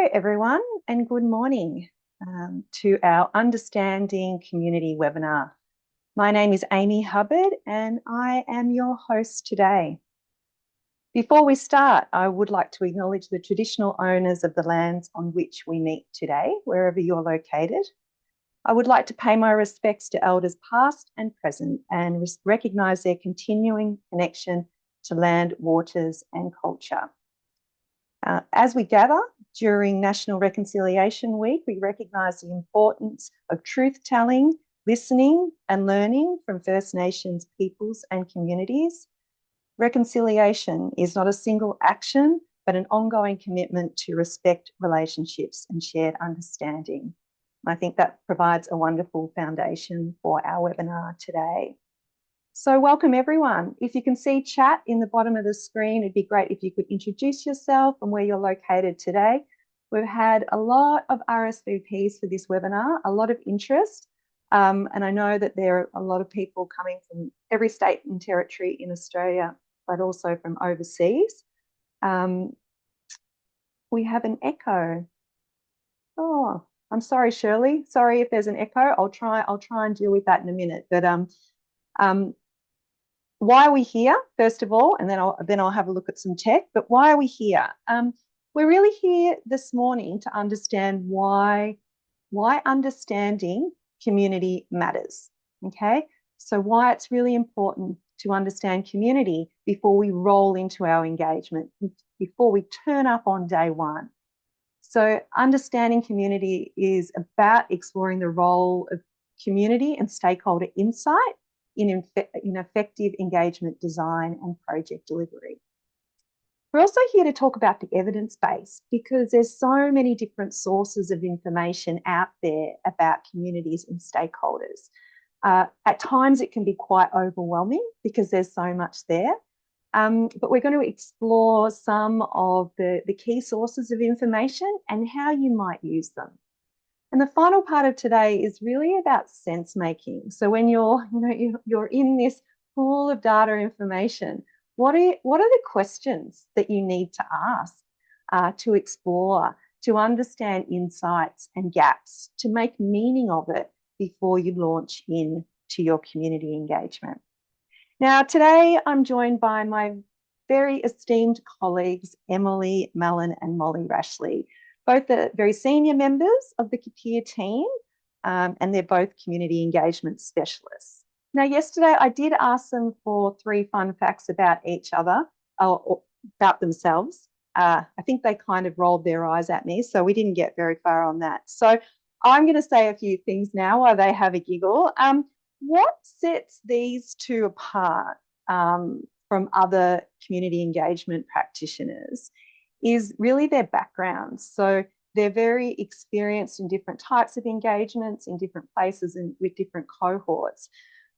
Hello, everyone, and good morning to our Understanding Community webinar. My name is Amy Hubbard, and I am your host today. Before we start, I would like to acknowledge the traditional owners of the lands on which we meet today, wherever you're located. I would like to pay my respects to elders past and present and recognise their continuing connection to land, waters, and culture. As we gather during National Reconciliation Week, we recognise the importance of truth-telling, listening and learning from First Nations peoples and communities. Reconciliation is not a single action, but an ongoing commitment to respect relationships and shared understanding. I think that provides a wonderful foundation for our webinar today. So welcome everyone. If you can see chat in the bottom of the screen, it'd be great if you could introduce yourself and where you're located today. We've had a lot of RSVPs for this webinar, a lot of interest. And I know that there are a lot of people coming from every state and territory in Australia, but also from overseas. We have an echo. Oh, I'm sorry, Shirley. Sorry if there's an echo. I'll try and deal with that in a minute. But why are we here, first of all, and then I'll have a look at some tech, but why are we here? We're really here this morning to understand why understanding community matters, okay? So why it's really important to understand community before we roll into our engagement, before we turn up on day one. So understanding community is about exploring the role of community and stakeholder insight in effective engagement design and project delivery. We're also here to talk about the evidence base because there's so many different sources of information out there about communities and stakeholders. At times it can be quite overwhelming because there's so much there. But we're going to explore some of the key sources of information and how you might use them. And the final part of today is really about sense making. So when you're in this pool of data information, what are the questions that you need to ask to explore, to understand insights and gaps, to make meaning of it before you launch into your community engagement? Now, today I'm joined by my very esteemed colleagues, Emily Mallon and Molly Rashley. Both are very senior members of the Capire team, and they're both community engagement specialists. Now, yesterday I did ask them for 3 fun facts about each other, or about themselves. I think they kind of rolled their eyes at me, so we didn't get very far on that. So I'm going to say a few things now while they have a giggle. What sets these two apart from other community engagement practitioners is really their backgrounds. So they're very experienced in different types of engagements in different places and with different cohorts.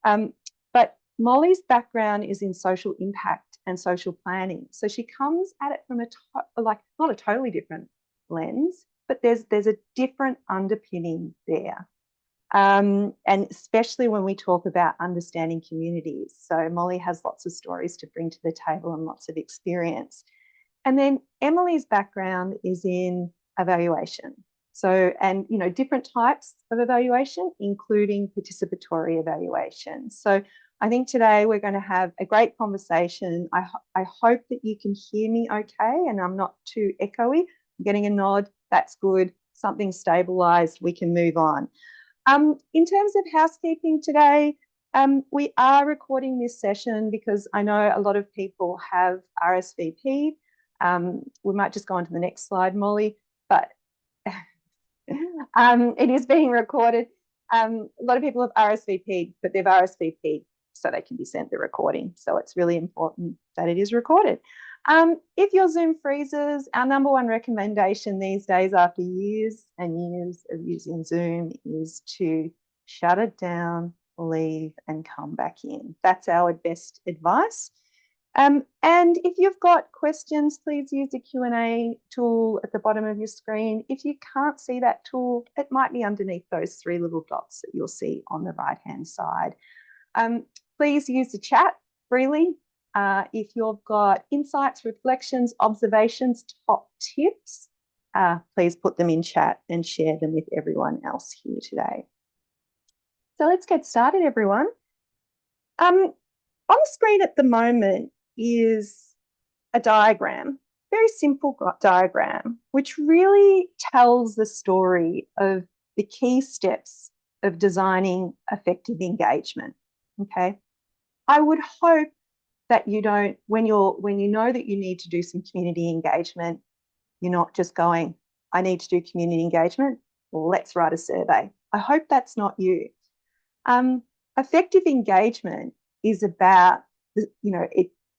But Molly's background is in social impact and social planning. So she comes at it from not a totally different lens, but there's a different underpinning there. And especially when we talk about understanding communities. So Molly has lots of stories to bring to the table and lots of experience. And then Emily's background is in evaluation. So, and, different types of evaluation, including participatory evaluation. So I think today we're going to have a great conversation. I hope that you can hear me okay and I'm not too echoey. I'm getting a nod. That's good. Something stabilized. We can move on. In terms of housekeeping today, we are recording this session because I know a lot of people have RSVP'd. We might just go on to the next slide, Molly, but it is being recorded. A lot of people have RSVP'd, but they've RSVP'd so they can be sent the recording. So it's really important that it is recorded. If your Zoom freezes, our number one recommendation these days after years and years of using Zoom is to shut it down, leave and come back in. That's our best advice. And if you've got questions, please use the Q&A tool at the bottom of your screen. If you can't see that tool, it might be underneath those 3 little dots that you'll see on the right-hand side. Please use the chat freely. If you've got insights, reflections, observations, top tips, please put them in chat and share them with everyone else here today. So let's get started, everyone. On the screen at the moment is a diagram, very simple diagram, which really tells the story of the key steps of designing effective engagement. Okay. I would hope that you don't, when you know that you need to do some community engagement, you're not just going, I need to do community engagement, well, let's write a survey. I hope that's not you. Effective engagement is about,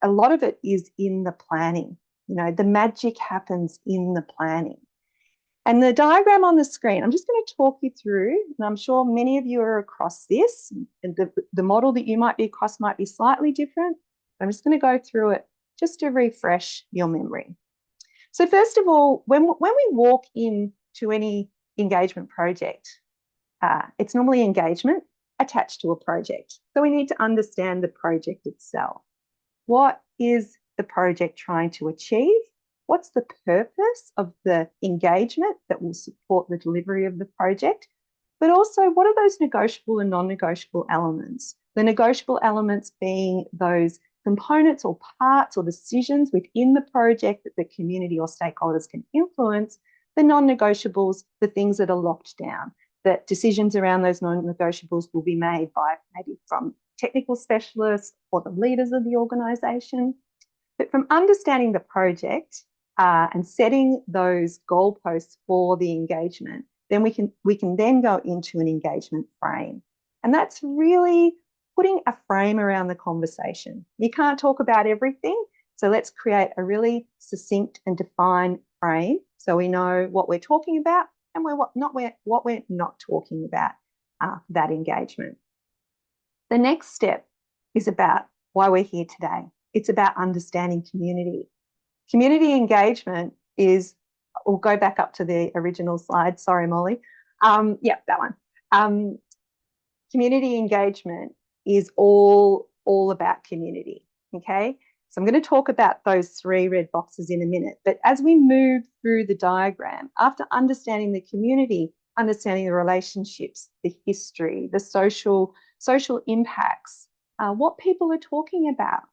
a lot of it is in the planning. The magic happens in the planning. And the diagram on the screen, I'm just going to talk you through, and I'm sure many of you are across this, and the model that you might be across might be slightly different. I'm just going to go through it just to refresh your memory. So first of all, when we walk into any engagement project, it's normally engagement attached to a project. So we need to understand the project itself. What is the project trying to achieve? What's the purpose of the engagement that will support the delivery of the project? But also, what are those negotiable and non-negotiable elements? The negotiable elements being those components or parts or decisions within the project that the community or stakeholders can influence. The non-negotiables, the things that are locked down, that decisions around those non-negotiables will be made by maybe from technical specialists or the leaders of the organisation. But from understanding the project and setting those goalposts for the engagement, then we can then go into an engagement frame. And that's really putting a frame around the conversation. You can't talk about everything, so let's create a really succinct and defined frame so we know what we're talking about and what we're not talking about that engagement. The next step is about why we're here today. It's about understanding community. Community engagement is, we'll go back up to the original slide. Sorry, Molly. Yeah, that one. Community engagement is all about community, okay? So I'm going to talk about those 3 red boxes in a minute. But as we move through the diagram, after understanding the community, understanding the relationships, the history, the social impacts, what people are talking about,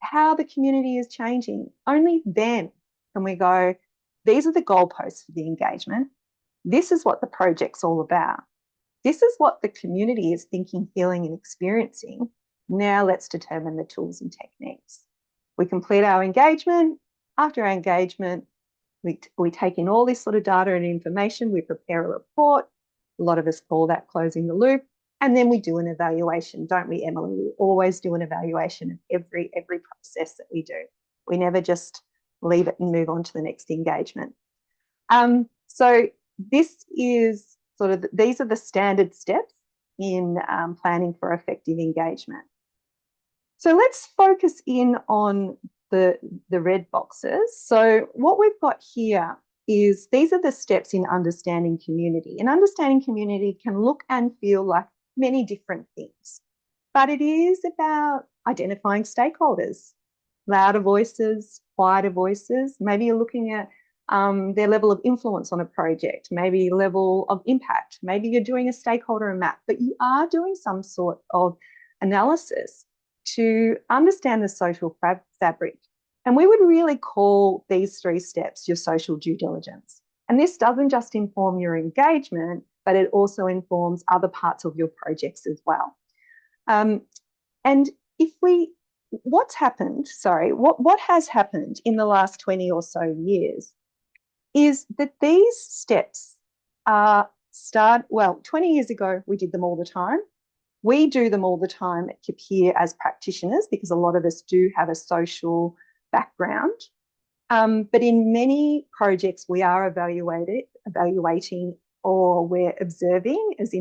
how the community is changing, only then can we go, these are the goalposts for the engagement. This is what the project's all about. This is what the community is thinking, feeling, and experiencing. Now let's determine the tools and techniques. We complete our engagement. After our engagement, we take in all this sort of data and information. We prepare a report. A lot of us call that closing the loop. And then we do an evaluation, don't we, Emily? We always do an evaluation of every process that we do. We never just leave it and move on to the next engagement. So this is these are the standard steps in planning for effective engagement. So let's focus in on the red boxes. So what we've got here is these are the steps in understanding community. And understanding community can look and feel like many different things, but it is about identifying stakeholders, louder voices, quieter voices. Maybe you're looking at their level of influence on a project, maybe level of impact. Maybe you're doing a stakeholder map, but you are doing some sort of analysis to understand the social fabric. And we would really call these 3 steps your social due diligence. And this doesn't just inform your engagement, but it also informs other parts of your projects as well. And what has happened in the last 20 or so years is that these steps 20 years ago, we did them all the time. We do them all the time at Capire as practitioners because a lot of us do have a social background. But in many projects, we are evaluating or we're observing as an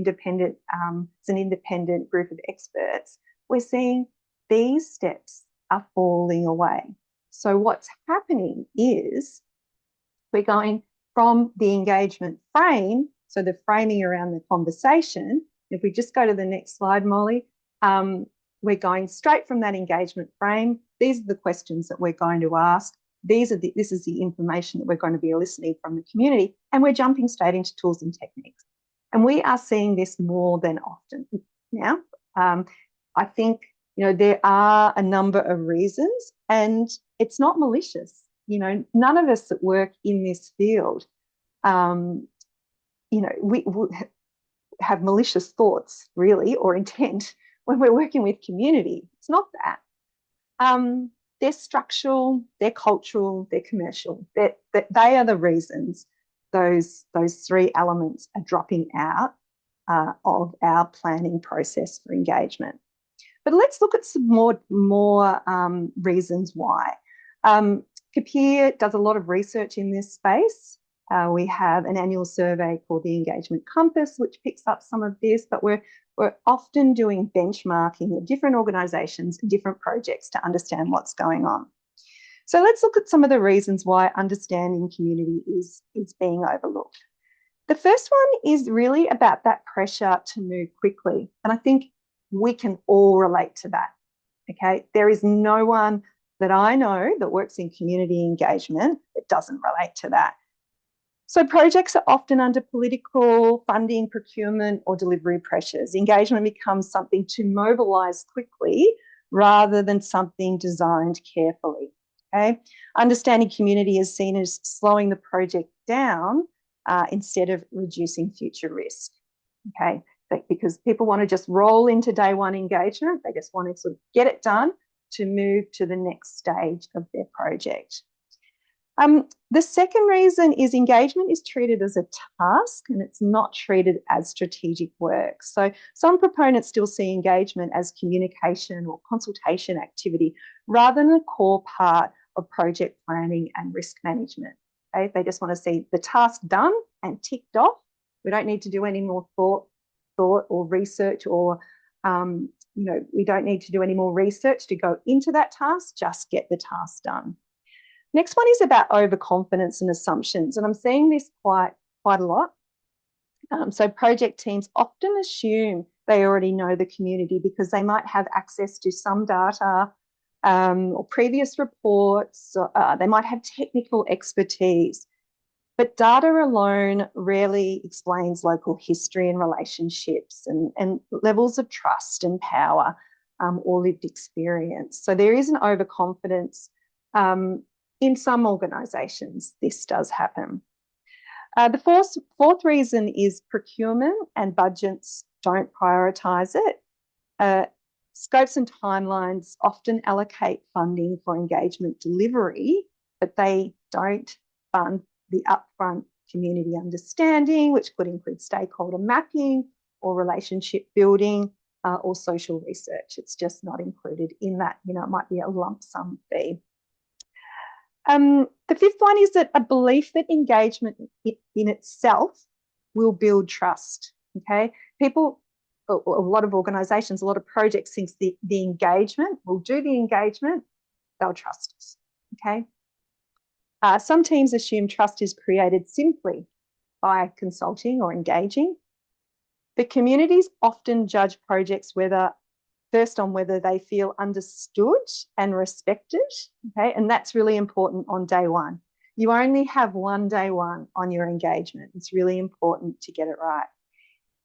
independent group of experts. We're seeing these steps are falling away. So what's happening is we're going from the engagement frame, so the framing around the conversation. If we just go to the next slide, Molly, we're going straight from that engagement frame. These are the questions that we're going to ask. this is the information that we're going to be eliciting from the community, and we're jumping straight into tools and techniques. And we are seeing this more than often now. I think, there are a number of reasons, and it's not malicious. None of us that work in this field, we have malicious thoughts, really, or intent when we're working with community. It's not that. They're structural, they're cultural, they're commercial. They are the reasons those three elements are dropping out of our planning process for engagement. But let's look at some more reasons why. Capire does a lot of research in this space. We have an annual survey called the Engagement Compass, which picks up some of this, but we're often doing benchmarking of different organisations and different projects to understand what's going on. So let's look at some of the reasons why understanding community is being overlooked. The first one is really about that pressure to move quickly. And I think we can all relate to that, okay? There is no one that I know that works in community engagement that doesn't relate to that. So projects are often under political, funding, procurement, or delivery pressures. Engagement becomes something to mobilise quickly rather than something designed carefully, okay? Understanding community is seen as slowing the project down instead of reducing future risk, okay? Because people want to just roll into day one engagement. They just want to sort of get it done to move to the next stage of their project. The second reason is engagement is treated as a task and it's not treated as strategic work. So some proponents still see engagement as communication or consultation activity rather than a core part of project planning and risk management. Okay? They just want to see the task done and ticked off. We don't need to do any more thought or research, or we don't need to do any more research to go into that task, just get the task done. Next one is about overconfidence and assumptions, and I'm seeing this quite a lot. So project teams often assume they already know the community because they might have access to some data or previous reports. They might have technical expertise. But data alone rarely explains local history and relationships and levels of trust and power or lived experience. So there is an overconfidence. In some organisations, this does happen. The fourth reason is procurement and budgets don't prioritise it. Scopes and timelines often allocate funding for engagement delivery, but they don't fund the upfront community understanding, which could include stakeholder mapping or relationship building or social research. It's just not included in that. It might be a lump sum fee. The fifth one is that a belief that engagement in itself will build trust, okay? People, a lot of organisations, a lot of projects think the engagement, will do the engagement, they'll trust us, okay? Some teams assume trust is created simply by consulting or engaging. The communities often judge projects first on whether they feel understood and respected, okay? And that's really important on day one. You only have one day one on your engagement. It's really important to get it right.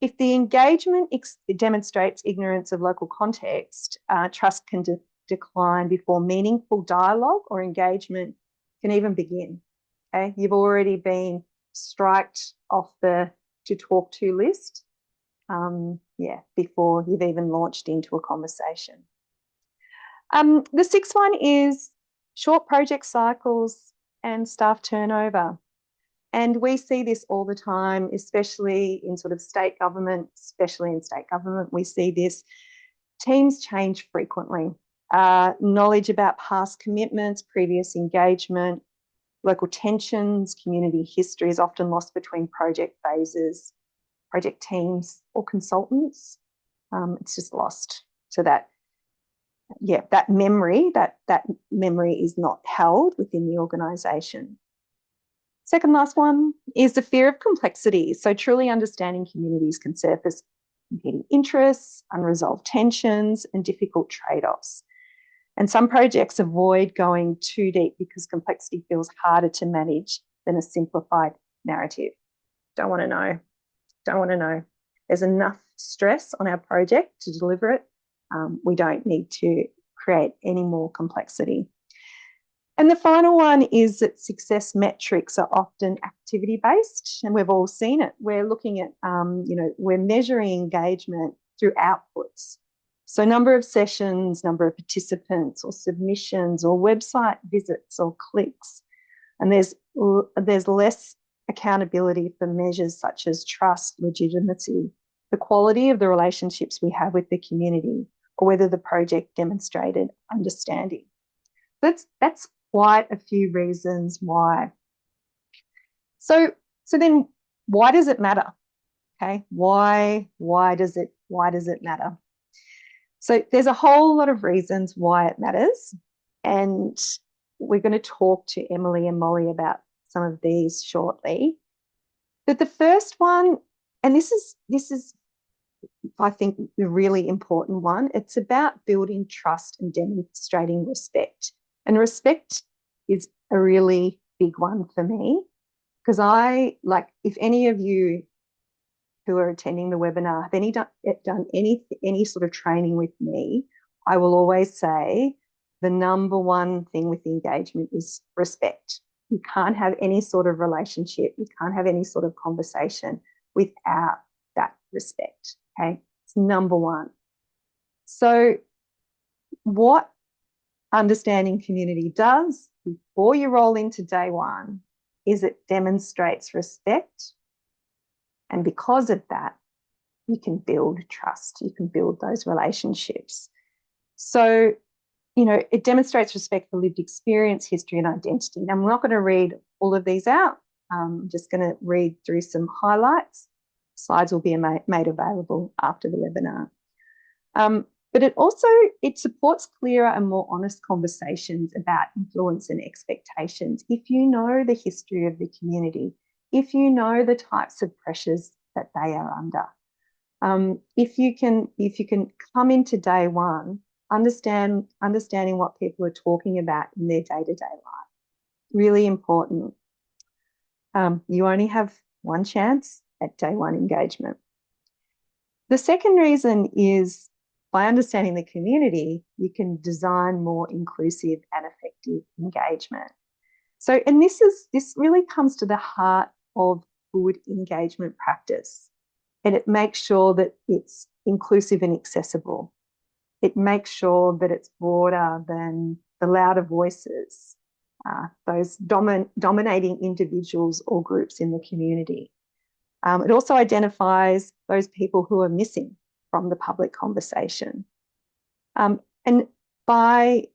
If the engagement demonstrates ignorance of local context, trust can decline before meaningful dialogue or engagement can even begin, okay? You've already been striked off the to talk to list, before you've even launched into a conversation. The sixth one is short project cycles and staff turnover. And we see this all the time, especially in sort of state government, we see this. Teams change frequently. Knowledge about past commitments, previous engagement, local tensions, community history is often lost between project phases, project teams or consultants. It's just lost. So that memory is not held within the organisation. Second last one is the fear of complexity. So truly understanding communities can surface competing interests, unresolved tensions, and difficult trade-offs. And some projects avoid going too deep because complexity feels harder to manage than a simplified narrative. Don't want to know. Don't want to know. There's enough stress on our project to deliver it. We don't need to create any more complexity. And the final one is that success metrics are often activity-based, and we've all seen it. We're looking at, we're measuring engagement through outputs. So number of sessions, number of participants or submissions or website visits or clicks. And there's less accountability for measures such as trust, legitimacy, the quality of the relationships we have with the community, or whether the project demonstrated understanding. That's quite a few reasons why. So then why does it matter? Okay, why does it matter? So there's a whole lot of reasons why it matters, and we're going to talk to Emily and Molly about some of these shortly. But the first one, and this is I think the really important one, it's about building trust and demonstrating respect. And respect is a really big one for me, because if any of you who are attending the webinar have done any sort of training with me, I will always say the number one thing with engagement is respect. You can't have any sort of relationship, you can't have any sort of conversation without that respect, okay? It's number one. So what understanding community does before you roll into day one is it demonstrates respect. And because of that, you can build trust, you can build those relationships. So, it demonstrates respect for lived experience, history, and identity. Now, I'm not going to read all of these out. I'm just going to read through some highlights. Slides will be made available after the webinar. But it supports clearer and more honest conversations about influence and expectations. If you know the history of the community, if you know the types of pressures that they are under, if you can come into day one, understanding what people are talking about in their day-to-day life, really important. You only have one chance at day one engagement. The second reason is, by understanding the community, you can design more inclusive and effective engagement. So, and this really comes to the heart of good engagement practice, and it makes sure that it's inclusive and accessible. It makes sure that it's broader than the louder voices, those dominating individuals or groups in the community. It also identifies those people who are missing from the public conversation. And by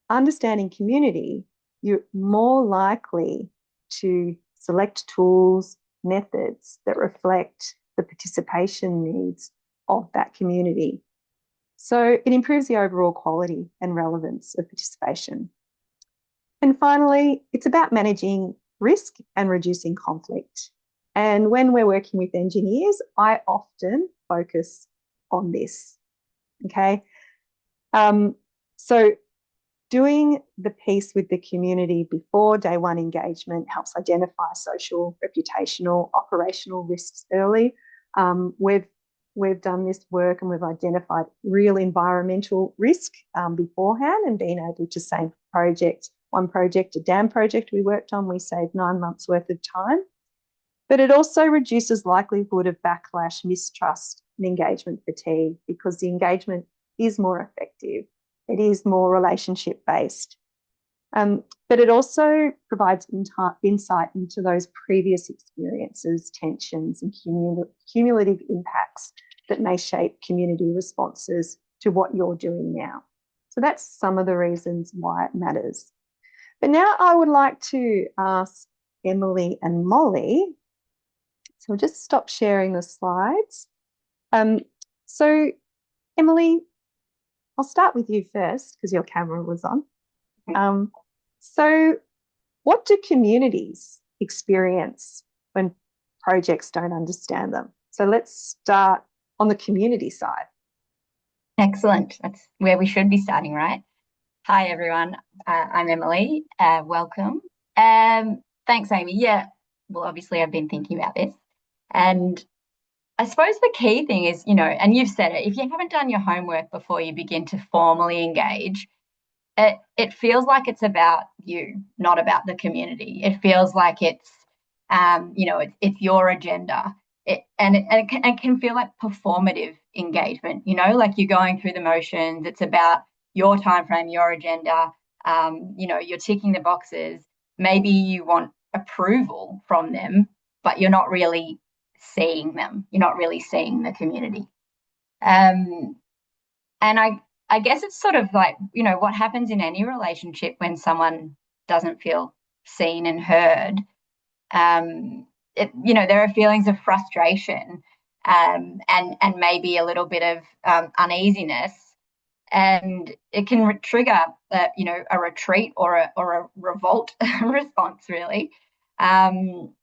understanding community, you're more likely to select tools, methods that reflect the participation needs of that community. So it improves the overall quality and relevance of participation. And finally, it's about managing risk and reducing conflict. And when we're working with engineers, I often focus on this, okay? So doing the piece with the community before day one engagement helps identify social, reputational, operational risks early. We've done this work and we've identified real environmental risk beforehand, and been able to say one project, a dam project we worked on, we saved 9 months worth of time. But it also reduces likelihood of backlash, mistrust, and engagement fatigue, because the engagement is more effective. It is more relationship-based. But it also provides insight into those previous experiences, tensions, and cumulative impacts that may shape community responses to what you're doing now. So that's some of the reasons why it matters. But now I would like to ask Emily and Molly. So we'll just stop sharing the slides. So Emily, I'll start with you first because your camera was on. So what do communities experience when projects don't understand them? So let's start on the community side. Excellent. That's where we should be starting, right? Hi, everyone. I'm Emily. Welcome. Thanks, Amy. Yeah, well, obviously, I've been thinking about this. And I suppose the key thing is, and you've said it, if you haven't done your homework before you begin to formally engage, it feels like it's about you, not about the community. It feels like it's your agenda. It can feel like performative engagement, like you're going through the motions. It's about your time frame, your agenda. You're ticking the boxes. Maybe you want approval from them, but you're not really seeing them. You're not really seeing the community. Um, and I guess it's sort of like, what happens in any relationship when someone doesn't feel seen and heard. There are feelings of frustration, and maybe a little bit of uneasiness, and it can trigger a retreat or a revolt response, really. Um,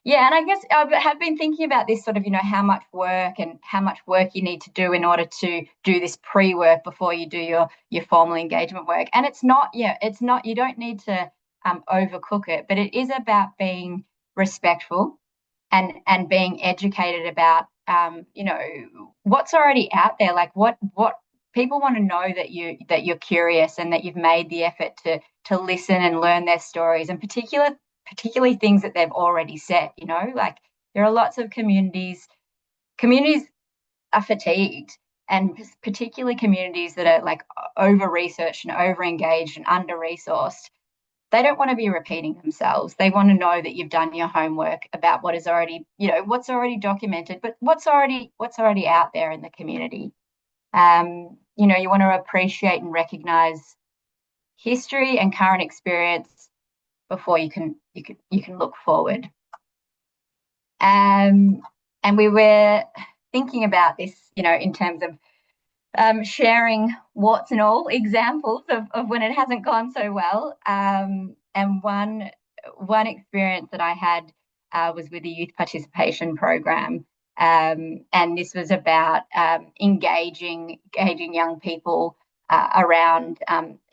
yeah, and I guess I have been thinking about this sort of, how much work and how much work you need to do in order to do this pre-work before you do your formal engagement work. And it's not, you don't need to overcook it, but it is about being respectful and being educated about what's already out there. Like what people want to know, that you're curious and that you've made the effort to listen and learn their stories, and particularly things that they've already said. Like there are lots of communities are fatigued, and particularly communities that are like over researched and over engaged and under resourced. They don't want to be repeating themselves. They want to know that you've done your homework about what is already, what's already documented, but what's already out there in the community. You want to appreciate and recognize history and current experience before you can look forward. Um, and we were thinking about this, in terms of sharing warts and all examples of when it hasn't gone so well. And one experience that I had was with the youth participation program. And this was about engaging young people around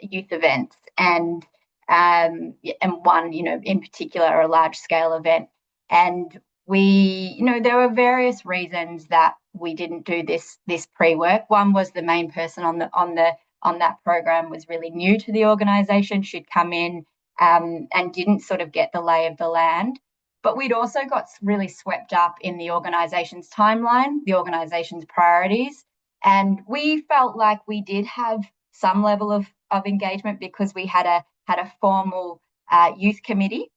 youth events, and one, in particular, a large scale event. And there were various reasons that we didn't do this pre-work. One was the main person on that program was really new to the organisation. She'd come in and didn't sort of get the lay of the land. But we'd also got really swept up in the organisation's timeline, the organisation's priorities, and we felt like we did have some level of engagement because we had a formal youth committee.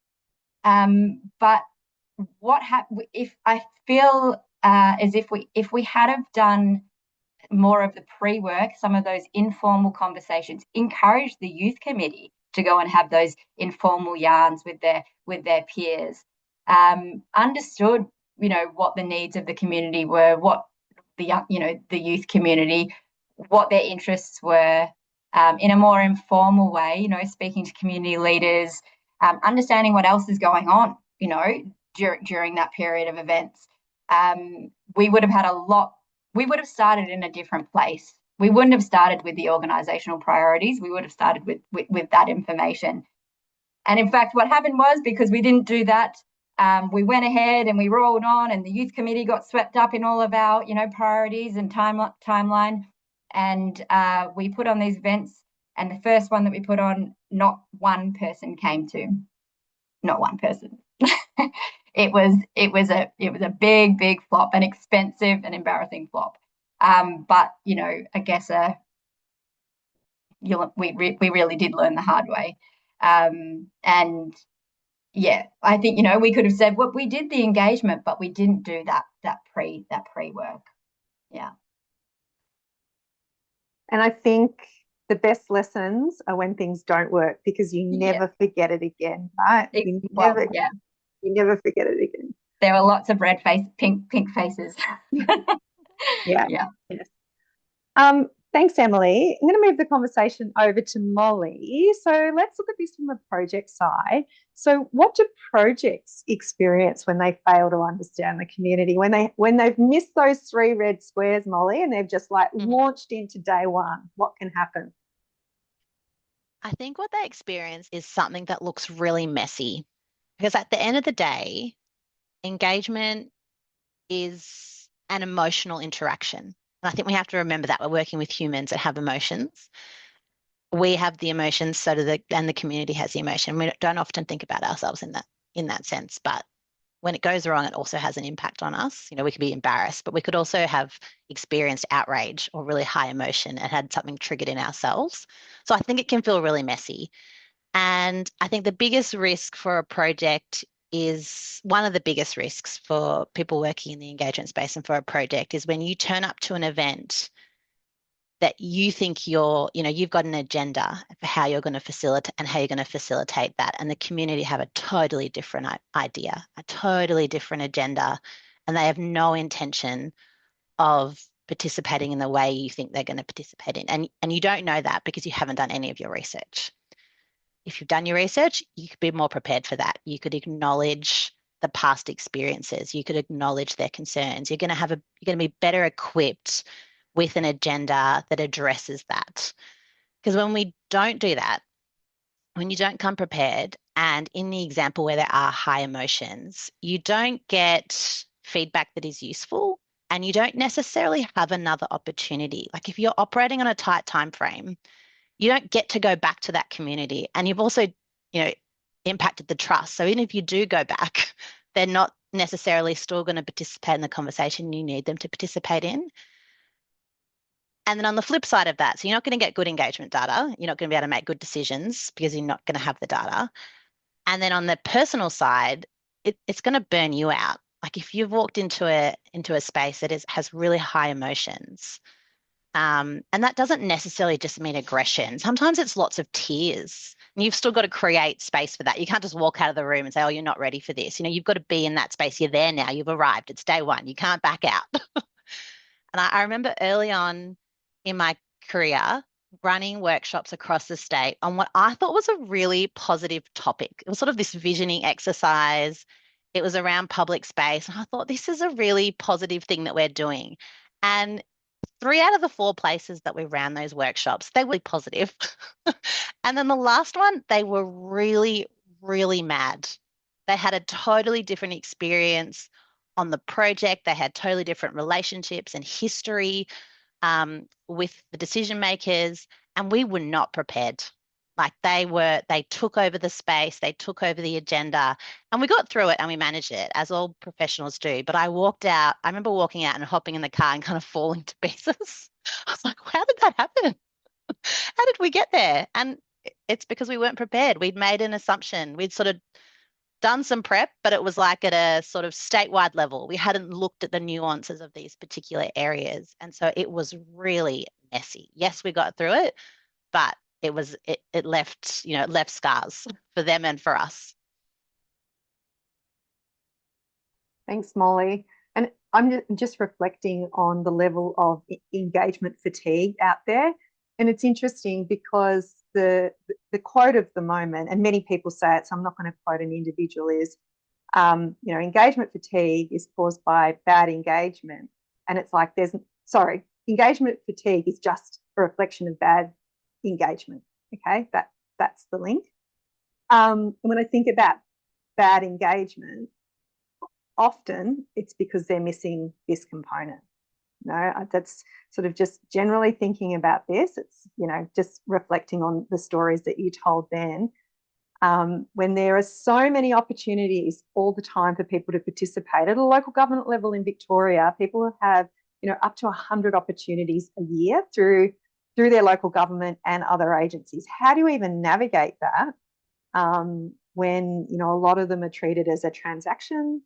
But if I feel as if we had have done more of the pre-work, some of those informal conversations, encourage the youth committee to go and have those informal yarns with their peers, understood what the needs of the community were, what the youth community, what their interests were, in a more informal way, speaking to community leaders, understanding what else is going on, during that period of events. We would have had a lot, we would have started in a different place. We wouldn't have started with the organisational priorities. We would have started with that information. And in fact, what happened was, because we didn't do that, we went ahead and we rolled on, and the youth committee got swept up in all of our, priorities and timeline. And we put on these events, and the first one that we put on, not one person came to, not one person. It was a big flop, an expensive and embarrassing flop. But I guess we really did learn the hard way. And yeah, I think we could have said, well, we did the engagement, but we didn't do that pre work. Yeah. And I think the best lessons are when things don't work, because you Yeah. never forget it again, right? Well, yeah. You never forget it again. There were lots of red face, pink faces. Yeah. Yeah. Yes. Thanks, Emily. I'm going to move the conversation over to Molly. So let's look at this from the project side. So, what do projects experience when they fail to understand the community? When they've missed those three red squares, Molly, and they've just like Mhm. launched into day one, what can happen? I think what they experience is something that looks really messy because at the end of the day, engagement is an emotional interaction. And I think we have to remember that we're working with humans that have emotions. We have the emotions, so do and the community has the emotion. We don't often think about ourselves in that sense, but when it goes wrong, it also has an impact on us. We could be embarrassed, but we could also have experienced outrage or really high emotion and had something triggered in ourselves. So I think it can feel really messy. And I think the biggest risk for a project is one of the biggest risks for people working in the engagement space and for a project is when you turn up to an event that you think you've got an agenda for how you're going to facilitate and how you're going to facilitate that. And the community have a totally different idea, a totally different agenda, and they have no intention of participating in the way you think they're going to participate in. And you don't know that because you haven't done any of your research. If you've done your research, you could be more prepared for that. You could acknowledge the past experiences. You could acknowledge their concerns. You're going to be better equipped with an agenda that addresses that. Because when we don't do that, when you don't come prepared, and in the example where there are high emotions, you don't get feedback that is useful and you don't necessarily have another opportunity. Like if you're operating on a tight time frame, you don't get to go back to that community. And you've also, impacted the trust. So even if you do go back, they're not necessarily still going to participate in the conversation you need them to participate in. And then on the flip side of that, so you're not going to get good engagement data. You're not going to be able to make good decisions because you're not going to have the data. And then on the personal side, it's going to burn you out. Like if you've walked into a space that has really high emotions, and that doesn't necessarily just mean aggression. Sometimes it's lots of tears. And you've still got to create space for that. You can't just walk out of the room and say, oh, you're not ready for this. You've got to be in that space. You're there now. You've arrived. It's day one. You can't back out. And I remember early on in my career running workshops across the state on what I thought was a really positive topic. It was sort of this visioning exercise. It was around public space. And I thought, this is a really positive thing that we're doing. And 3 out of the 4 places that we ran those workshops, they were really positive. And then the last one, they were really, really mad. They had a totally different experience on the project. They had totally different relationships and history with the decision makers, and we were not prepared. Like they took over the space, they took over the agenda, and we got through it and we managed it as all professionals do. But I remember walking out and hopping in the car and kind of falling to pieces. I was like, how did that happen? How did we get there? And it's because we weren't prepared. We'd made an assumption. We'd sort of done some prep, but it was like at a sort of statewide level. We hadn't looked at the nuances of these particular areas. And so it was really messy. Yes, we got through it, but it left scars for them and for us. Thanks, Molly. And I'm just reflecting on the level of engagement fatigue out there. And it's interesting because the quote of the moment, and many people say it, so I'm not going to quote an individual, is engagement fatigue is caused by bad engagement. And it's like engagement fatigue is just a reflection of bad engagement. Okay, that's the link. When I think about bad engagement, often it's because they're missing this component. That's sort of just generally thinking about this. It's, just reflecting on the stories that you told then. When there are so many opportunities all the time for people to participate at a local government level in Victoria, people have, up to 100 opportunities a year through their local government and other agencies. How do you even navigate that when, a lot of them are treated as a transaction?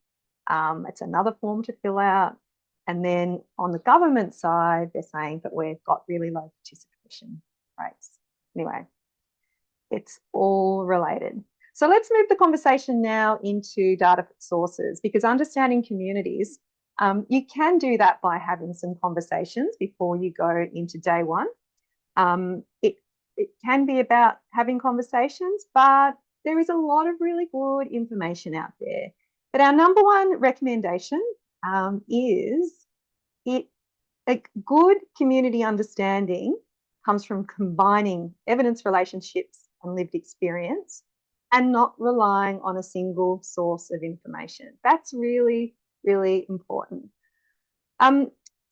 It's another form to fill out. And then on the government side, they're saying that we've got really low participation rates. Anyway, it's all related. So let's move the conversation now into data sources, because understanding communities, you can do that by having some conversations before you go into day one. It can be about having conversations, but there is a lot of really good information out there. But our number one recommendation is a good community understanding comes from combining evidence relationships and lived experience, and not relying on a single source of information. That's really, really important.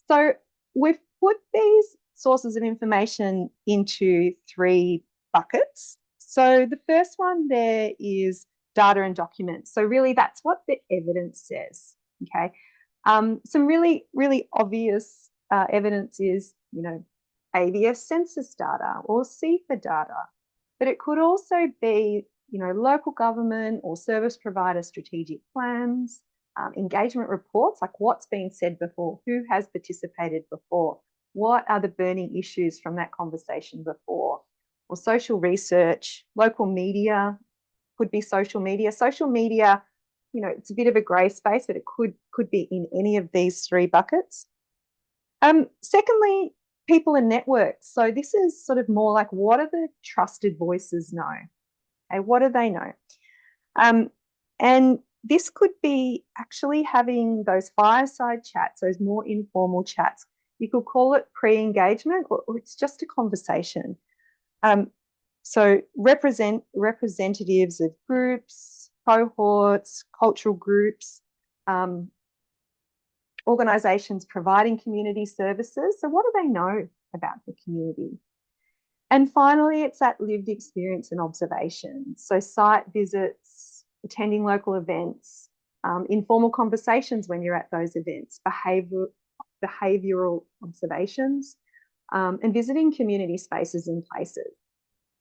So we've put these sources of information into 3 buckets. So the first one there is data and documents. So really that's what the evidence says, okay? Some really, really obvious evidence is, ABS census data or CFA data, but it could also be, local government or service provider strategic plans, engagement reports, like what's been said before, who has participated before, what are the burning issues from that conversation before, or social research, local media, could be social media. Social media, it's a bit of a grey space, but it could be in any of these 3 buckets. Secondly, people and networks. So this is sort of more like, what do the trusted voices know? Okay, what do they know? And this could be actually having those fireside chats, those more informal chats. You could call it pre-engagement, or it's just a conversation. So representatives of groups, cohorts, cultural groups, organisations providing community services. So what do they know about the community? And finally, it's that lived experience and observation. So site visits, attending local events, informal conversations when you're at those events, behavioural observations, and visiting community spaces and places.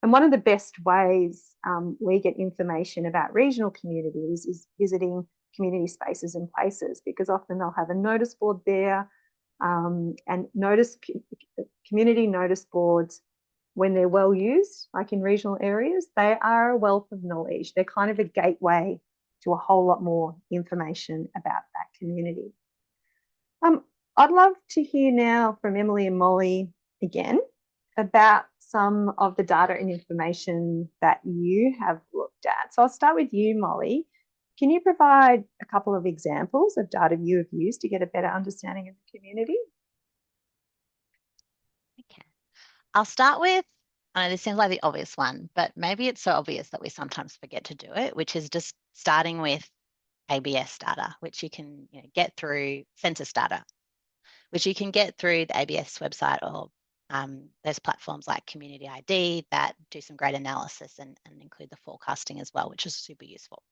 And one of the best ways we get information about regional communities is visiting community spaces and places, because often they'll have a notice board there, and community notice boards, when they're well used, like in regional areas, they are a wealth of knowledge. They're kind of a gateway to a whole lot more information about that community. I'd love to hear now from Emily and Molly again about some of the data and information that you have looked at. So I'll start with you, Molly. Can you provide a couple of examples of data you have used to get a better understanding of the community? Okay. I'll start with, I know this seems like the obvious one, but maybe it's so obvious that we sometimes forget to do it, which is just starting with ABS data, which you can get through census data, which you can get through the ABS website, or there's platforms like Community ID that do some great analysis and include the forecasting as well, which is super useful.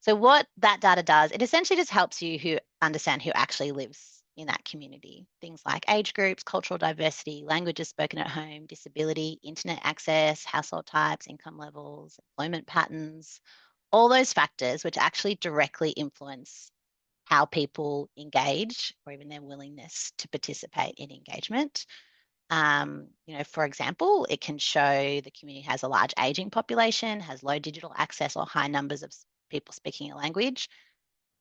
So what that data does, it essentially just helps you understand who actually lives in that community. Things like age groups, cultural diversity, languages spoken at home, disability, internet access, household types, income levels, employment patterns, all those factors which actually directly influence how people engage, or even their willingness to participate in engagement. For example, it can show the community has a large aging population, has low digital access, or high numbers of people speaking a language.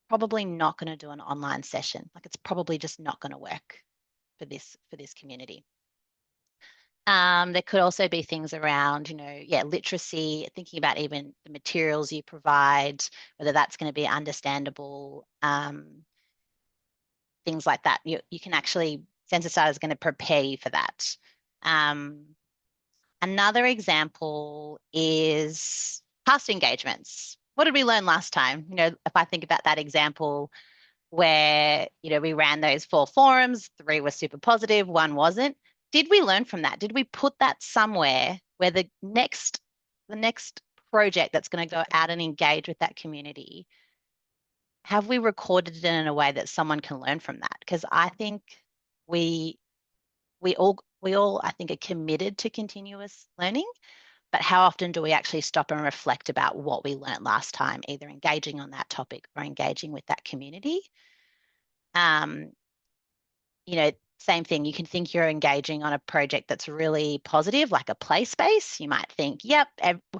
Probably not going to do an online session. Like, it's probably just not going to work for this community. There could also be things around, literacy, thinking about even the materials you provide, whether that's going to be understandable, things like that. You can actually, census data is going to prepare you for that. Another example is past engagements. What did we learn last time? If I think about that example where, we ran those 4 forums, 3 were super positive, 1 wasn't. Did we learn from that? Did we put that somewhere where the next project that's going to go out and engage with that community, have we recorded it in a way that someone can learn from that? Because I think we all I think are committed to continuous learning, but how often do we actually stop and reflect about what we learned last time, either engaging on that topic or engaging with that community? Same thing. You can think you're engaging on a project that's really positive, like a play space. You might think, yep,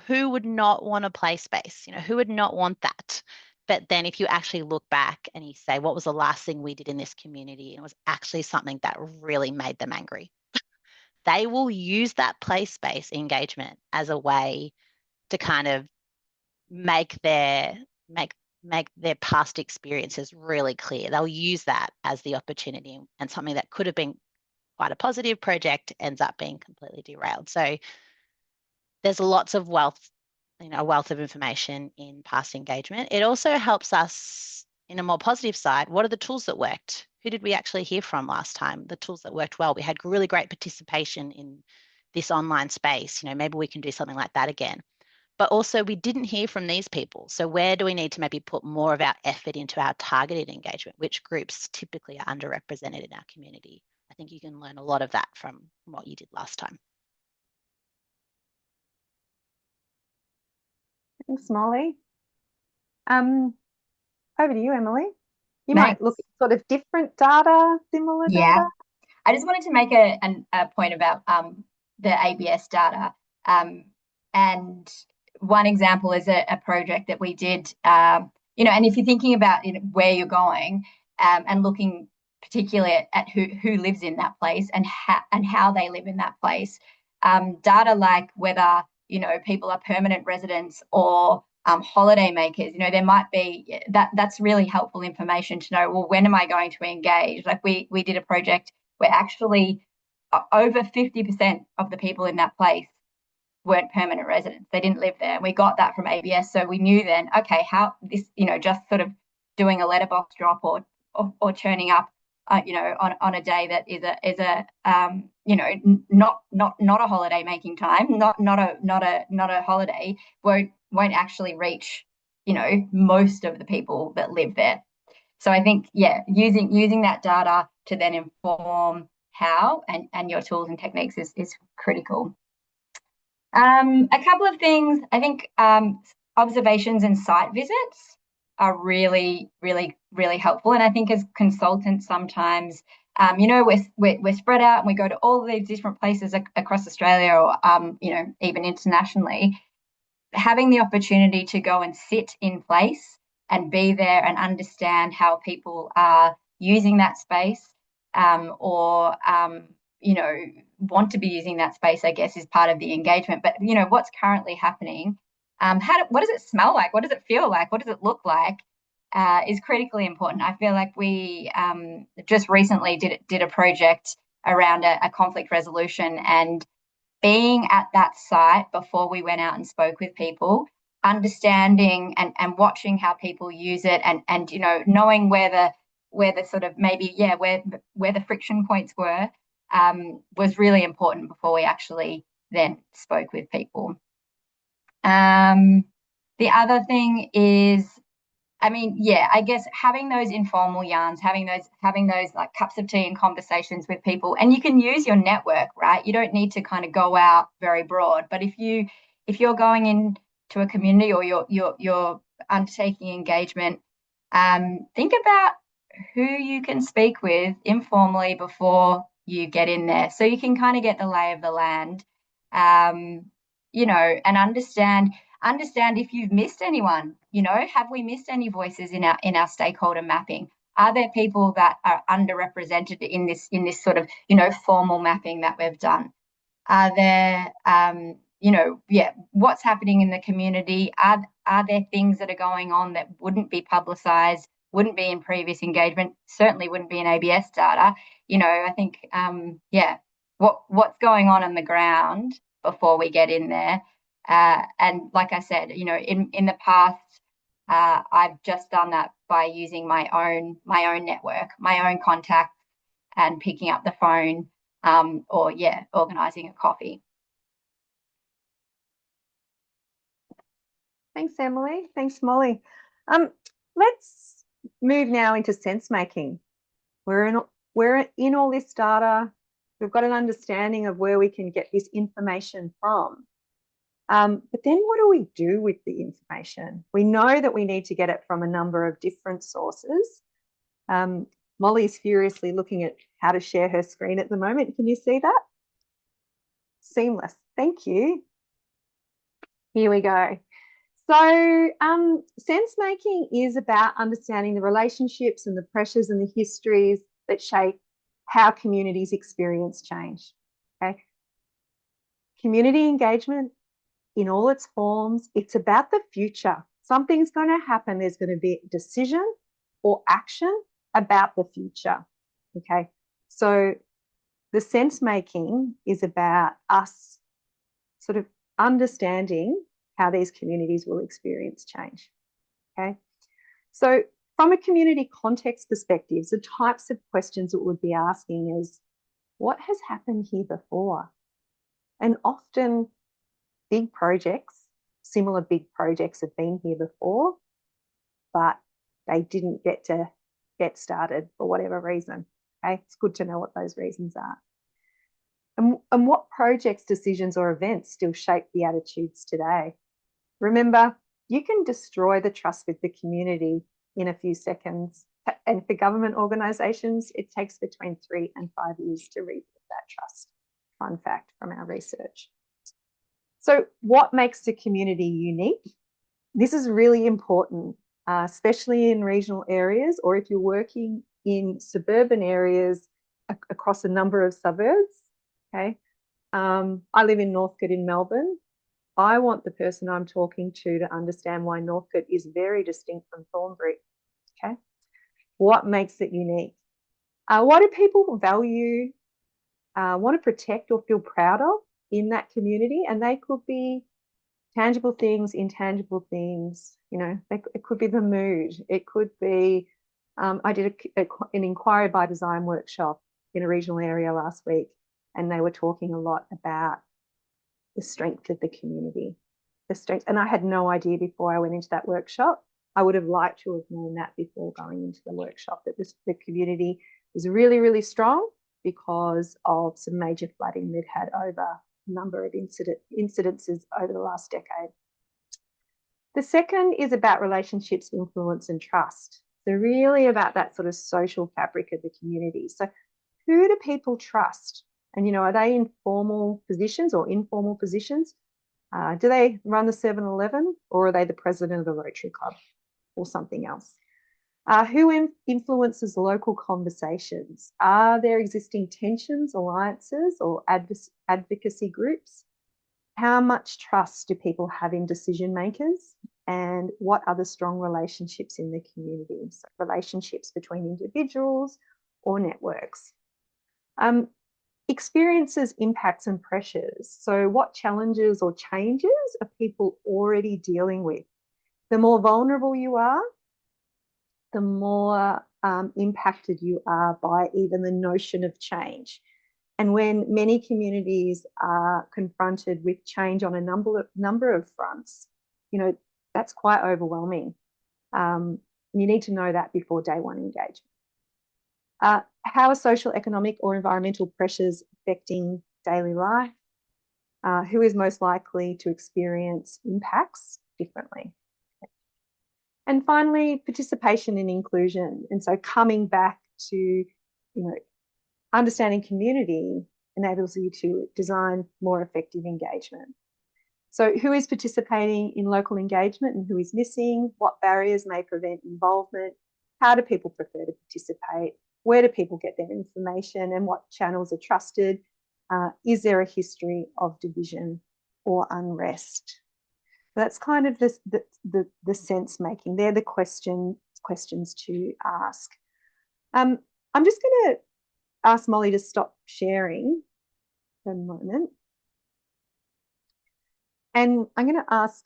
who would not want a play space? Who would not want that? But then if you actually look back and you say, what was the last thing we did in this community? And it was actually something that really made them angry. They will use that play space engagement as a way to kind of make their past experiences really clear. They'll use that as the opportunity, and something that could have been quite a positive project ends up being completely derailed. So there's lots of wealth, a wealth of information in past engagement. It also helps us in a more positive side. What are the tools that worked? Who did we actually hear from last time? The tools that worked well. We had really great participation in this online space. Maybe we can do something like that again. But also we didn't hear from these people. So where do we need to maybe put more of our effort into our targeted engagement? Which groups typically are underrepresented in our community? I think you can learn a lot of that from what you did last time. Thanks, Molly. Over to you, Emily. You Thanks. might look at sort of different data, similar data. I just wanted to make a point about the ABS data. And one example is a project that we did, and if you're thinking about where you're going and looking particularly at who lives in that place and how they live in that place, data like whether, people are permanent residents or holiday makers, there might be that's really helpful information to know, well, when am I going to engage? Like we did a project where actually over 50% of the people in that place weren't permanent residents. They didn't live there. And we got that from ABS. So we knew then, okay, how this, just sort of doing a letterbox drop or churning up, on a day that is a not a holiday making time, not a holiday, won't actually reach, most of the people that live there. So I think, using that data to then inform how and your tools and techniques is critical. A couple of things, I think observations and site visits are really, really, really helpful. And I think as consultants sometimes, we're spread out and we go to all these different places across Australia or, even internationally. Having the opportunity to go and sit in place and be there and understand how people are using that space or want to be using that space, I guess, is part of the engagement. But, what's currently happening, what does it smell like? What does it feel like? What does it look like? Is critically important. I feel like we just recently did a project around a conflict resolution, and being at that site before we went out and spoke with people, understanding and watching how people use it and knowing where the sort of maybe, where the friction points were, was really important before we actually then spoke with people. The other thing is, I guess having those informal yarns, having those like cups of tea and conversations with people, and you can use your network, right? You don't need to kind of go out very broad, but if you're going into a community or you're undertaking engagement, think about who you can speak with informally before you get in there, so you can kind of get the lay of the land, and understand if you've missed anyone. Have we missed any voices in our stakeholder mapping? Are there people that are underrepresented in this sort of formal mapping that we've done? Are there what's happening in the community? Are there things that are going on that wouldn't be publicized, wouldn't be in previous engagement, certainly wouldn't be in ABS data? I think what's going on the ground before we get in there. And like I said, in the past, I've just done that by using my own network, my own contacts, and picking up the phone, or organising a coffee. Thanks, Emily. Thanks, Molly. Let's move now into sense making. We're in all this data. We've got an understanding of where we can get this information from. But then what do we do with the information? We know that we need to get it from a number of different sources. Molly's furiously looking at how to share her screen at the moment. Can you see that? Seamless. Thank you. Here we go. So sense making is about understanding the relationships and the pressures and the histories that shape how communities experience change. Okay. Community engagement in all its forms, it's about the future. Something's going to happen. There's going to be a decision or action about the future. Okay. So the sense making is about us sort of understanding how these communities will experience change. Okay, so from a community context perspective, the types of questions it would be asking is, what has happened here before? And often big projects, similar big projects have been here before, but they didn't get to get started for whatever reason. Okay, it's good to know what those reasons are. And what projects, decisions, or events still shape the attitudes today? Remember, you can destroy the trust with the community in a few seconds. And for government organisations, it takes between 3 and 5 years to rebuild that trust. Fun fact from our research. So what makes the community unique? This is really important, especially in regional areas, or if you're working in suburban areas across a number of suburbs. Okay, I live in Northcote in Melbourne. I want the person I'm talking to understand why Northcote is very distinct from Thornbury. Okay, what makes it unique? What do people value, want to protect or feel proud of in that community? And they could be tangible things, intangible things. You know, it could be the mood. It could be. I did an inquiry by design workshop in a regional area last week, and they were talking a lot about the strength of the community, the strength. And I had no idea before I went into that workshop. I would have liked to have known that before going into the workshop, that the community was really, really strong because of some major flooding they'd had over a number of incidences over the last decade. The second is about relationships, influence, and trust. So really about that sort of social fabric of the community. So who do people trust? And, you know, are they in formal positions or informal positions? Do they run the 7-Eleven, or are they the president of the Rotary Club or something else? Who influences local conversations? Are there existing tensions, alliances, or advocacy groups? How much trust do people have in decision makers? And what are the strong relationships in the community? So relationships between individuals or networks. Experiences, impacts, and pressures. So what challenges or changes are people already dealing with? The more vulnerable you are, the more impacted you are by even the notion of change. And when many communities are confronted with change on a number of fronts, you know, that's quite overwhelming. You need to know that before day one engagement. How are social, economic, or environmental pressures affecting daily life? Who is most likely to experience impacts differently? And finally, participation and inclusion. And so coming back to, you know, understanding community enables you to design more effective engagement. So who is participating in local engagement and who is missing? What barriers may prevent involvement? How do people prefer to participate? Where do people get their information, and what channels are trusted? Is there a history of division or unrest? That's kind of the sense making. They're the questions to ask. I'm just going to ask Molly to stop sharing for a moment. And I'm going to ask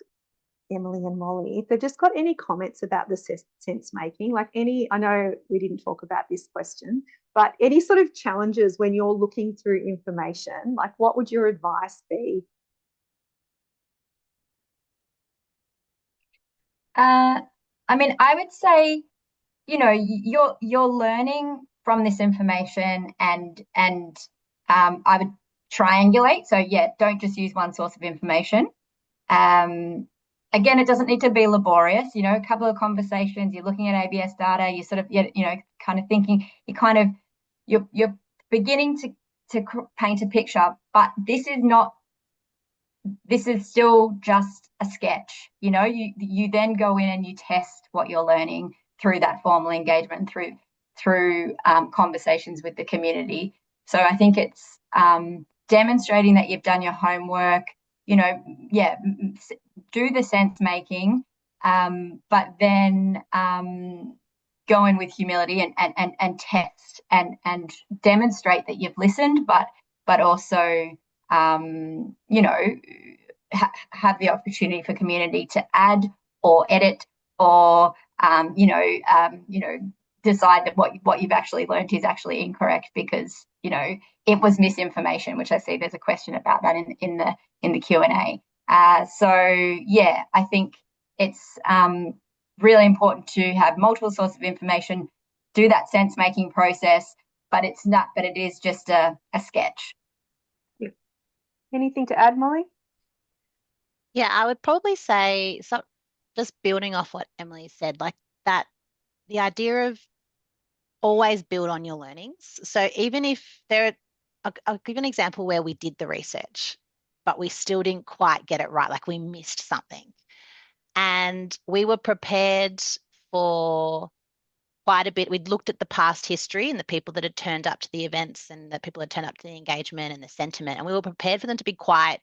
Emily and Molly if they've just got any comments about the sense making, like any, I know we didn't talk about this question, but any sort of challenges when you're looking through information, like what would your advice be? I mean, I would say, you know, you're learning from this information, and I would triangulate. So yeah, don't just use one source of information. Again, it doesn't need to be laborious. You know, a couple of conversations, you're looking at ABS data, you sort of, you know, kind of thinking, you're beginning to paint a picture, but this is still just a sketch. You know, you then go in and you test what you're learning through that formal engagement, through conversations with the community. So I think it's demonstrating that you've done your homework. You know, yeah, do the sense making, but then go in with humility and test and demonstrate that you've listened, but also you know, have the opportunity for community to add or edit or decide that what you've actually learned is actually incorrect because it was misinformation, which I see there's a question about that in the Q&A. So yeah, I think it's really important to have multiple sources of information, do that sense making process, but it is just a sketch. Yeah. Anything to add, Molly? Yeah, I would probably say, so just building off what Emily said, like that, the idea of always build on your learnings. So even if I'll give an example where we did the research, but we still didn't quite get it right, like we missed something. And we were prepared for quite a bit. We'd looked at the past history and the people that had turned up to the events and the people that turned up to the engagement and the sentiment. And we were prepared for them to be quite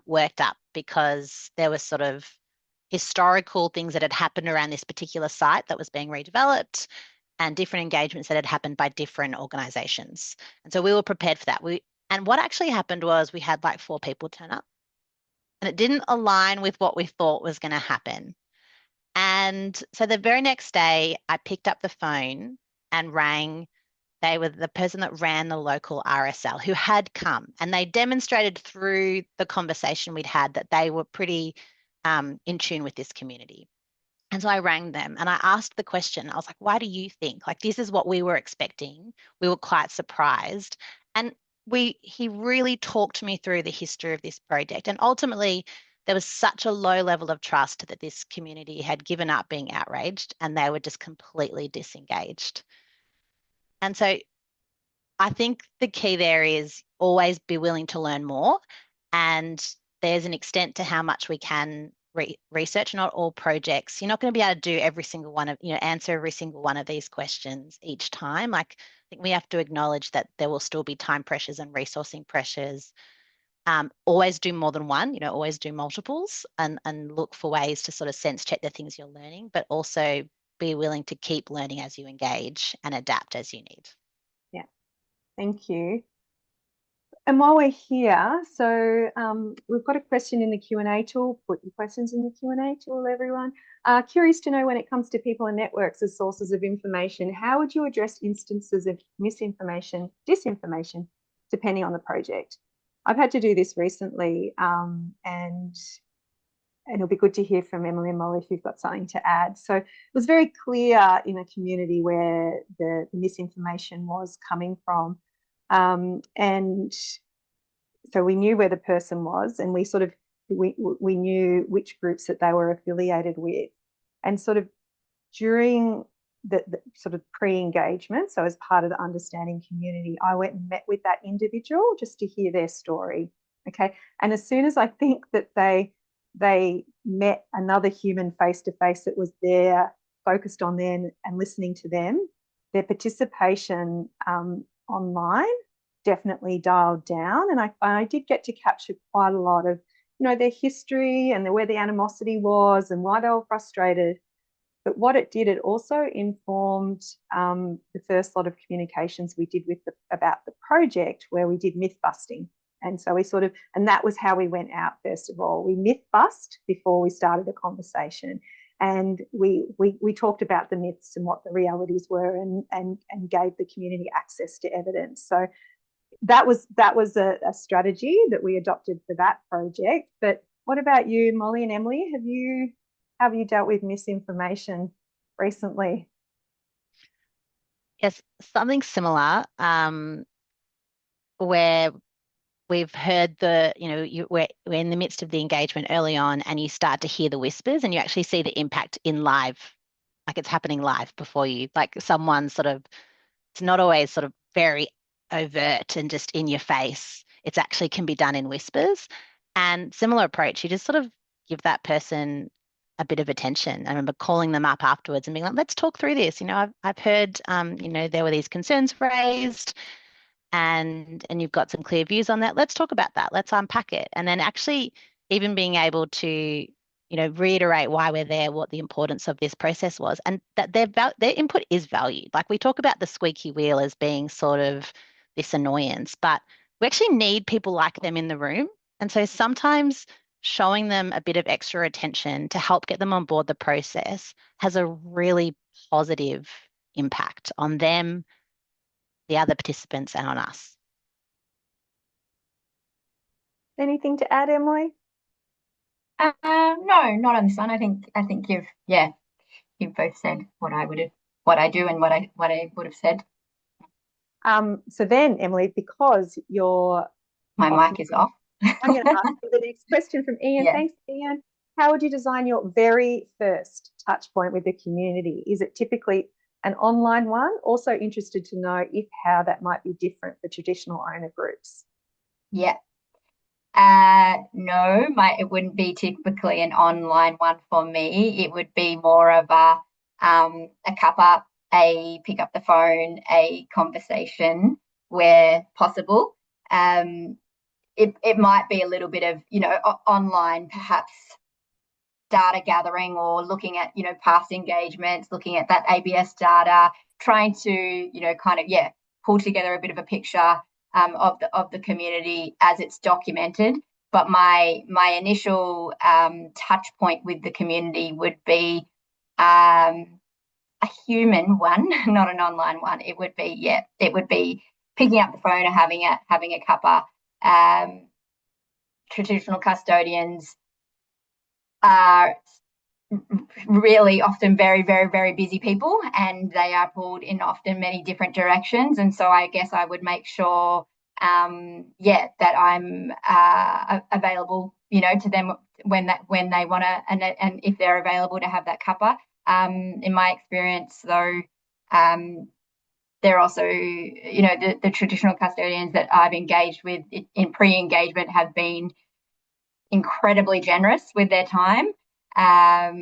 worked up because there was sort of historical things that had happened around this particular site that was being redeveloped and different engagements that had happened by different organizations. And so we were prepared for that. And what actually happened was we had like 4 people turn up and it didn't align with what we thought was going to happen. And so the very next day, I picked up the phone and rang. They were the person that ran the local RSL who had come, and they demonstrated through the conversation we'd had that they were pretty in tune with this community. And so I rang them and I asked the question. I was like, why do you think? Like, this is what we were expecting. We were quite surprised. And he really talked me through the history of this project. And ultimately, there was such a low level of trust that this community had given up being outraged and they were just completely disengaged. And so I think the key there is always be willing to learn more. And there's an extent to how much we can research. Not all projects. You're not going to be able to do every single one of, answer every single one of these questions each time. Like, I think we have to acknowledge that there will still be time pressures and resourcing pressures. Always do more than one, always do multiples and look for ways to sort of sense check the things you're learning, but also be willing to keep learning as you engage and adapt as you need. Yeah, thank you. And while we're here, so we've got a question in the Q&A tool. Put your questions in the Q&A tool, everyone. Curious to know, when it comes to people and networks as sources of information, how would you address instances of misinformation, disinformation, depending on the project? I've had to do this recently, and it'll be good to hear from Emily and Molly if you've got something to add. So it was very clear in a community where the misinformation was coming from. And so we knew where the person was, and we knew which groups that they were affiliated with. And sort of during the sort of pre-engagement, so as part of the understanding community, I went and met with that individual just to hear their story. Okay. And as soon as I think that they met another human face to face that was there, focused on them and listening to them, their participation online definitely dialed down. And I did get to capture quite a lot of, their history and where the animosity was and why they were frustrated. But what it did, it also informed the first lot of communications we did about the project, where we did myth busting. And so and that was how we went out. First of all, we myth bust before we started a conversation. And we talked about the myths and what the realities were, and gave the community access to evidence. So that was a strategy that we adopted for that project. But what about you, Molly and Emily? Have you dealt with misinformation recently? Yes, something similar, where we've heard we're in the midst of the engagement early on, and you start to hear the whispers and you actually see the impact in live, like it's happening live before you, like someone sort of, it's not always sort of very overt and just in your face. It's actually can be done in whispers. And similar approach, you just sort of give that person a bit of attention. I remember calling them up afterwards and being like, let's talk through this. I've heard, there were these concerns raised, and you've got some clear views on that. Let's talk about that. Let's unpack it. And then actually even being able to, reiterate why we're there, what the importance of this process was, and that their input is valued. Like, we talk about the squeaky wheel as being sort of this annoyance, but we actually need people like them in the room. And so sometimes showing them a bit of extra attention to help get them on board the process has a really positive impact on them, the other participants, and on us. Anything to add, Emily? No, not on this one. I think you've both said what I do and what I would have said. So then, Emily, because you're My mic is off. I'm going to ask you the next question from Ian. Yeah. Thanks, Ian. How would you design your very first touch point with the community? Is it typically an online one? Also interested to know if how that might be different for traditional owner groups. Yeah. No, it wouldn't be typically an online one for me. It would be more of a cup up, a pick up the phone, a conversation where possible. It might be a little bit of, online, perhaps data gathering or looking at, past engagements, looking at that ABS data, trying to, pull together a bit of a picture of the community as it's documented. But my initial touch point with the community would be a human one, not an online one. It would be picking up the phone or having a cuppa. Traditional custodians are really often very, very, very busy people, and they are pulled in often many different directions. And so I guess I would make sure, that I'm available, to them when they want to, and if they're available to have that cuppa. In my experience, though, they're also, the traditional custodians that I've engaged with in pre-engagement have been incredibly generous with their time. I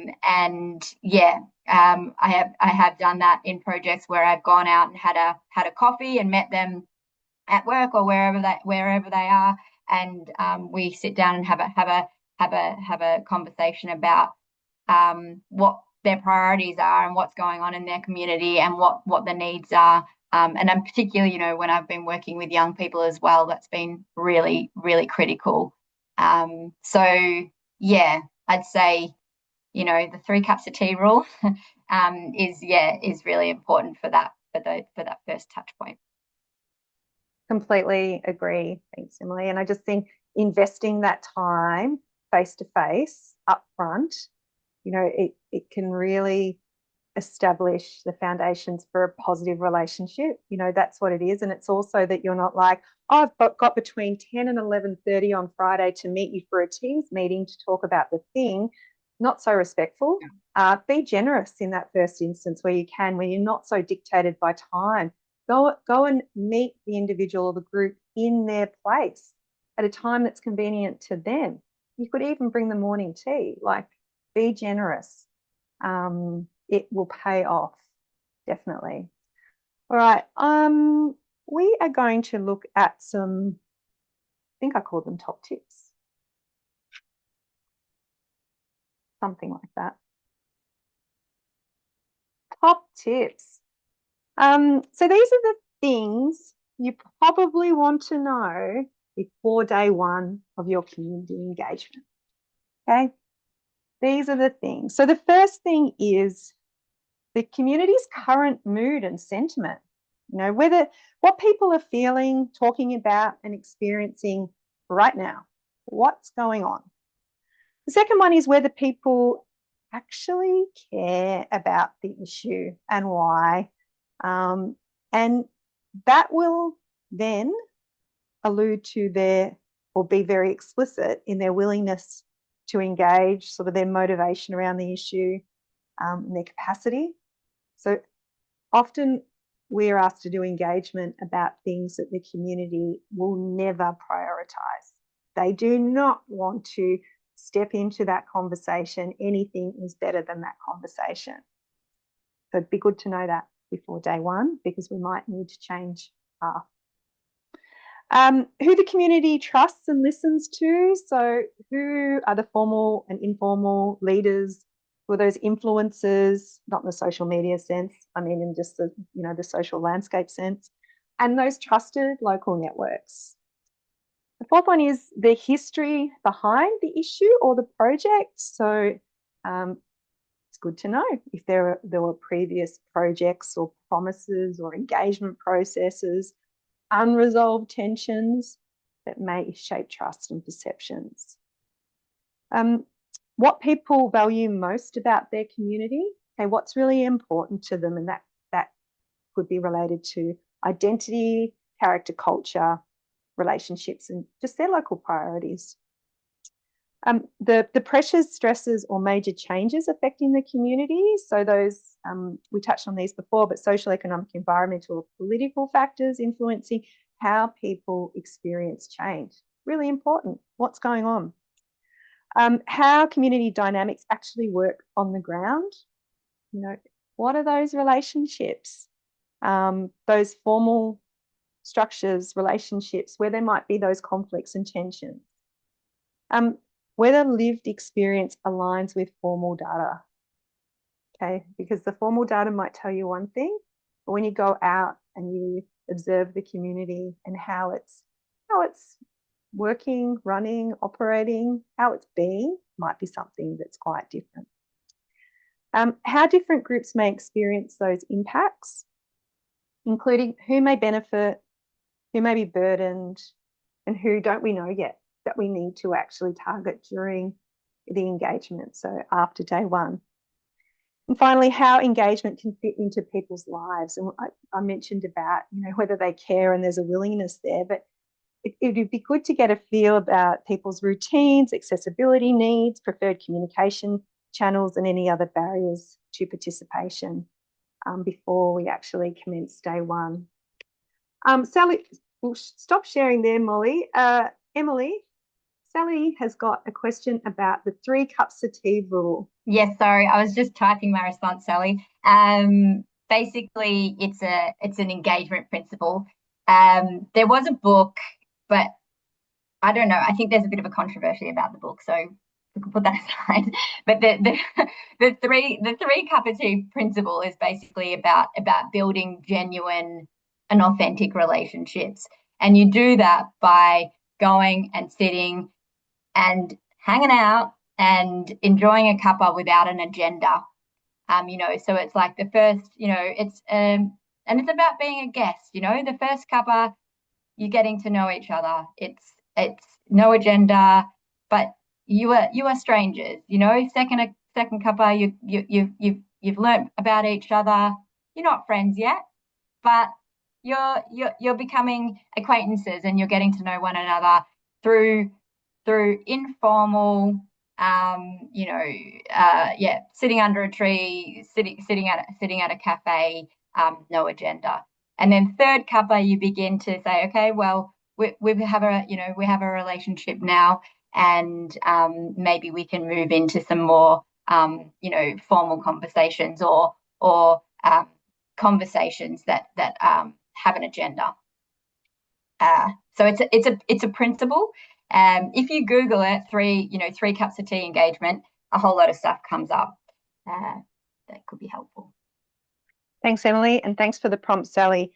have done that in projects where I've gone out and had a coffee and met them at work or wherever they are, and we sit down and have a conversation about what their priorities are and what's going on in their community and what the needs are. And I'm particularly, when I've been working with young people as well, that's been really, really critical. I'd say, the 3 cups of tea rule is really important for that first touch point. Completely agree. Thanks, Emily. And I just think investing that time face to face up front, it can really establish the foundations for a positive relationship. That's what it is. And it's also that you're not like, oh, I've got between 10 and 11:30 on Friday to meet you for a Teams meeting to talk about the thing. Not so respectful. Be generous in that first instance where you can, where you're not so dictated by time. Go and meet the individual or the group in their place at a time that's convenient to them. You could even bring the morning tea. Like, be generous. It will pay off, definitely. All right. We are going to look at some, I think I called them top tips. Something like that. Top tips. So these are the things you probably want to know before day one of your community engagement. Okay. These are the things. So the first thing is the community's current mood and sentiment. What people are feeling, talking about, and experiencing right now. What's going on? The second one is whether people actually care about the issue and why. And that will then allude to or be very explicit in their willingness to engage, sort of their motivation around the issue, and their capacity. So often we're asked to do engagement about things that the community will never prioritise. They do not want to step into that conversation. Anything is better than that conversation. So it'd be good to know that before day one, because we might need to change path. Who the community trusts and listens to. So who are the formal and informal leaders? Who are those influencers, not in the social media sense, I mean in just the social landscape sense, and those trusted local networks. The fourth one is the history behind the issue or the project. So it's good to know if there were previous projects or promises or engagement processes, unresolved tensions that may shape trust and perceptions. What people value most about their community, okay, what's really important to them, and that could be related to identity, character, culture, relationships, and just their local priorities. The pressures, stresses, or major changes affecting the community. So those, we touched on these before, but social, economic, environmental, or political factors influencing how people experience change. Really important. What's going on? How community dynamics actually work on the ground. You know, what are those relationships? Those formal structures, relationships, where there might be those conflicts and tensions. Whether lived experience aligns with formal data. Okay, because the formal data might tell you one thing, but when you go out and you observe the community and how it's working, running, operating, how it's been, might be something that's quite different. How different groups may experience those impacts, including who may benefit, who may be burdened, and who don't we know yet that we need to actually target during the engagement, so after day one. And finally, how engagement can fit into people's lives. And I mentioned about, whether they care and there's a willingness there, but it would be good to get a feel about people's routines, accessibility needs, preferred communication channels, and any other barriers to participation before we actually commence day one. Sally, we'll stop sharing there, Molly. Emily, Sally has got a question about the 3 cups of tea rule. Yes, sorry, I was just typing my response, Sally. Basically, it's an engagement principle. There was a book, but I don't know. I think there's a bit of a controversy about the book, so we can put that aside. But the three cup of tea principle is basically about building genuine and authentic relationships, and you do that by going and sitting and hanging out and enjoying a cuppa without an agenda. So it's like the first, it's and it's about being a guest. The first cuppa, you're getting to know each other. It's no agenda, but you are strangers. Second cuppa, you've learnt about each other. You're not friends yet, but you're becoming acquaintances, and you're getting to know one another through informal, sitting under a tree, sitting at a cafe, no agenda. And then third cuppa, you begin to say, okay, well, we have a relationship now, and maybe we can move into some more formal conversations or conversations that have an agenda. So it's a principle. If you Google it, 3 cups of tea engagement, a whole lot of stuff comes up that could be helpful. Thanks, Emily, and thanks for the prompt, Sally.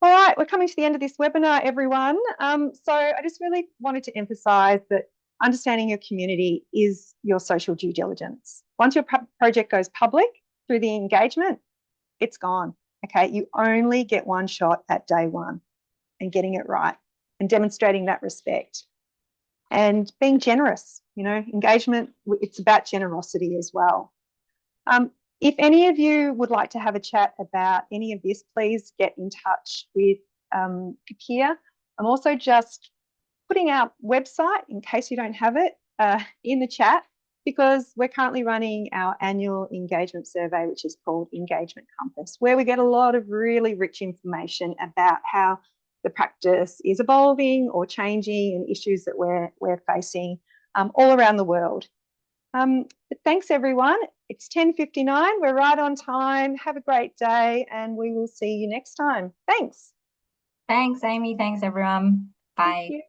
All right, we're coming to the end of this webinar, everyone. So I just really wanted to emphasise that understanding your community is your social due diligence. Once your project goes public through the engagement, it's gone. Okay, you only get one shot at day one, and getting it right and demonstrating that respect and being generous. Engagement, it's about generosity as well. If any of you would like to have a chat about any of this, please get in touch with Capire. I'm also just putting our website, in case you don't have it, in the chat, because we're currently running our annual engagement survey, which is called Engagement Compass, where we get a lot of really rich information about how the practice is evolving or changing and issues that we're facing all around the world. But thanks, everyone. It's 10:59. We're right on time. Have a great day, and we will see you next time. Thanks. Thanks, Amy. Thanks, everyone. Bye. Thank you.